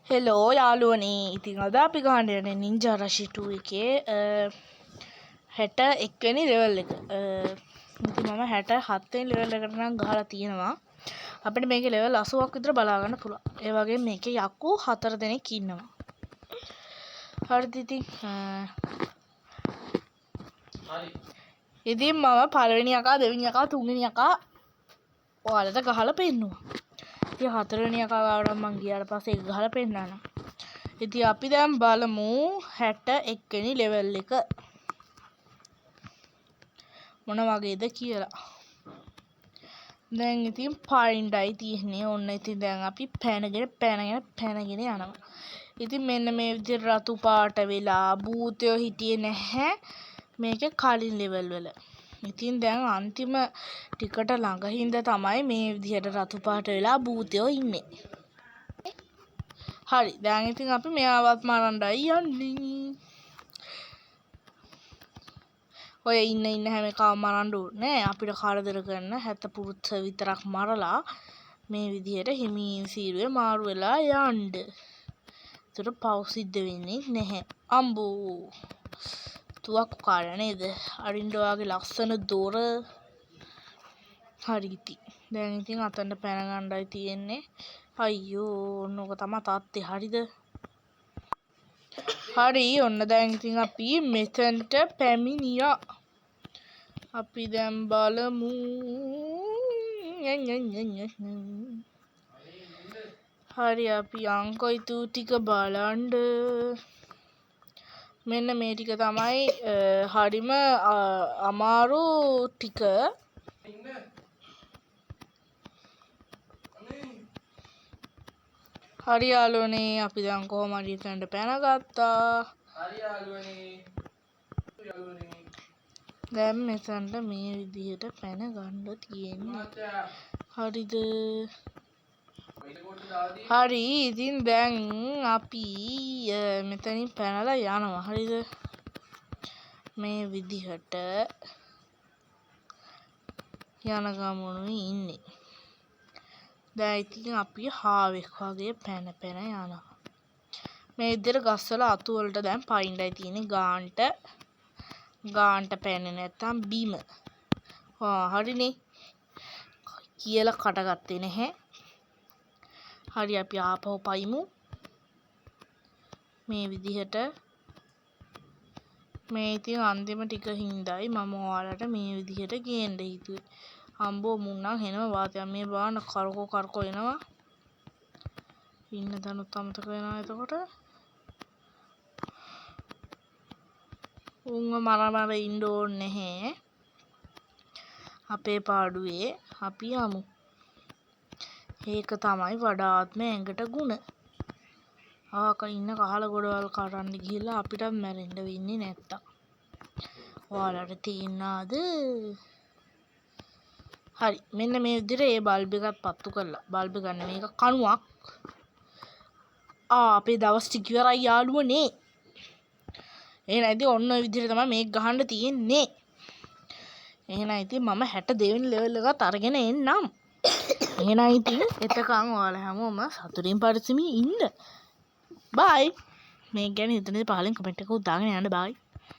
Hello යාළුවනේ. ඉතින් අද අපි ගහන්න යන්නේ නින්ජා රෂි 2 එකේ 61 වෙනි ලෙවල් එක. ඉතින් මම 67 වෙනි ලෙවල් එකට නම් ගහලා තියෙනවා. අපිට මේකේ ලෙවල් 80ක් විතර බලා ගන්න පුළුවන්. ඒ වගේම මේකේ යක්කු 4 දෙනෙක් ඉන්නවා. හරිද ඉතින් හරි. ඉතින් මම පළවෙනි යකා දෙවෙනි යකා තුන්වෙනි යකා ඔයාලට ගහලා පෙන්නුවා. ඉතින් හතරවෙනි යකා ගාවට මං ගියාට පස්සේ ඒක ගහලා පෙන්නන්න. ඉතින් අපි දැන් බලමු 61 වෙනි ලෙවල් එක මොන වගේද කියලා. දැන් ඉතින් පයින්ඩයි තියෙන්නේ. ඔන්න ඉතින් දැන් අපි පැනගෙන යනවා. ඉතින් මෙන්න මේ විදිහට රතු පාට වෙලා භූතයෝ හිටියේ නැහැ මේකේ කලින් ලෙවල් වල. ඉතින් දැන් අන්තිම ටිකට ළඟ හින්දා තමයි මේ විදිහට රතු පාට වෙලා භූතයෝ ඉන්නේ. හරි. දැන් ඉතින් අපි මෙයාවත් මරන්නයි යන්නේ. ඔය ඉන්න හැම එකම මරන්න ඕනේ. අපිට කරදර කරන 70 පුරුත්ස විතරක් මරලා මේ විදිහට හිමින් සීරුවේ මාරු වෙලා යන්න. ඒතර පව් සිද්ධ වෙන්නේ නැහැ. අම්බෝ. තුවක්කු කාරය නේද? අරින්ඩ ඔයාගේ ලස්සන දොර. හරි ඉතින්. දැන් ඉතින් අතන්න පැන ගන්නයි තියෙන්නේ. අයියෝ ඕනෝක තමයි තාත්තේ. හරිද? හරි ඔන්න දැන් ඉතින් අපි මෙතනට පැමිණියා. අපි දැන් බලමු. හරි අපි අංක ඉතු ටික බලන්න. මෙන්න මේ ටික තමයි හරිම අමාරු ටික. හරි යාළුවනේ අපි දැන් කොහොම හරි එතනට පැනගත්තා. හරි යාළුවනේ. දැන් මෙතනට මේ විදිහට පැන ගන්න තියෙන්නේ. හරිද? හරි ඉතින් දැන් අපි මෙතනින් පැනලා යනවා. හරිද? මේ විදිහට යන ගමනුයි ඉන්නේ. දැන් ඉතින් අපි හාවෙක් වගේ පැන යනවා. මේ විදිහට ගස්වල අතු වලට දැන් පයින්ඩයි තියෙන්නේ ගාන්ට පැන්නේ නැත්තම් බීම. හරිනේ. කියලා කටගත්තේ නැහැ. හරි අපි ආපහු පයිමු. මේ විදිහට මේ ඉතින් අන්තිම ටික හින්දායි මම ඔයාලට මේ විදිහට ගේන්න හිතුවේ. අම්බෝ මුන්නම් හෙනම වාතයක් මේ බාන කරකෝ එනවා. ඉන්න තැනුත් අමතක වෙනවා එතකොට. උන්ව මර ඉන්න ඕනේ නැහැ. අපේ පාඩුවේ අපි යමු. ඒක තමයි වඩාත්ම ඇඟට ගුණ. ආක ඉන්න කහල ගොඩවල් කරන්න ගිහිල්ලා අපිට මැරෙන්න වෙන්නේ නැත්තම්. ඔයාලට තේින්නාද? හරි මෙන්න මේ විදිහට ඒ බල්බ් එකත් පත්තු කරලා බල්බ් ගන්න මේක කණුවක්. අපේ දවස් ටික ඉවරයි යාළුවනේ. එහෙනම් ඉතින් ඔන්න ඔය විදිහට තමයි මේක ගහන්න තියෙන්නේ. එහෙනම් ඉතින් මම 62 වෙනි ලෙවල් එකත් අරගෙන එන්නම්. එහෙනම් ඉතින් එතකන් ඔයාලා හැමෝම සතුටින් පරිස්සමින් ඉන්න. බයි. මේක ගැන හිතන්නේ පහලින් කමෙන්ට් එකක් දාගෙන යන්න බයි.